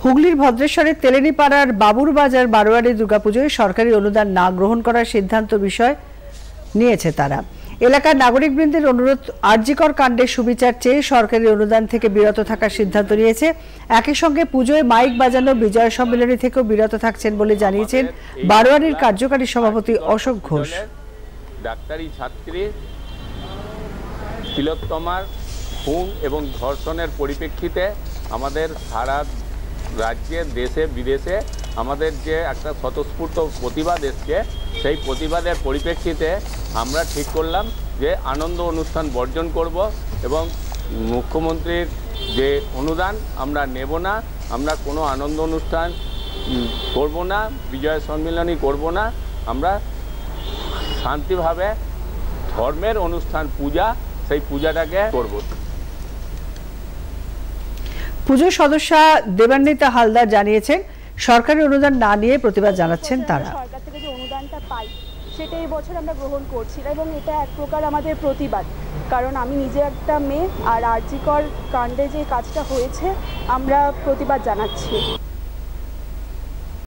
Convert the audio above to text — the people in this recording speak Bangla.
হুগলির ভদ্রেশ্বরের তেলেনীপাড়ার বাবুরবাজার বারোয়ারি দুর্গাপুজোয় সরকারি অনুদান না গ্রহণ করার সিদ্ধান্ত বিষয় নিয়েছে তারা। এলাকার নাগরিকবৃন্দের অনুরোধ, আরজিকর কাণ্ডের সুবিচার চেয়ে সরকারি অনুদান থেকে বিরত থাকার সিদ্ধান্ত নিয়েছে। একই সঙ্গে পুজোয় মাইক বাজানো বিজয় সম্মেলনী থেকেও বিরত থাকছেন বলে জানিয়েছেন বারোয়ারির কার্যকারী সভাপতি অশোক ঘোষ। ডাক্তারি ছাত্রী তিলোত্তমার খুন এবং ধর্ষণের পরিপ্রেক্ষিতে আমাদের সারা রাজ্যে দেশে বিদেশে আমাদের যে একটা স্বতঃস্ফূর্ত প্রতিবাদ এসছে, সেই প্রতিবাদের পরিপ্রেক্ষিতে আমরা ঠিক করলাম যে আনন্দ অনুষ্ঠান বর্জন করব এবং মুখ্যমন্ত্রীর যে অনুদান আমরা নেব না, আমরা কোনো আনন্দ অনুষ্ঠান করব না, বিজয় সম্মেলনী করব না, আমরা শান্তিভাবে ধর্মের অনুষ্ঠান পূজা, সেই পূজাটাকে করব। পুজোর সদস্যা দেবান্বিতা হালদার জানিয়েছেন সরকারি অনুদান না নিয়ে প্রতিবাদ জানাচ্ছেন তারা। সরকার থেকে যে অনুদানটা পাই সেটা এই বছর আমরা গ্রহণ করছি না এবং এটা এক প্রকার আমাদের প্রতিবাদ, কারণ আমি নিজে একটা মেয়ে আর আরজিকর কাণ্ডে যে কাজটা হয়েছে আমরা প্রতিবাদ জানাচ্ছি।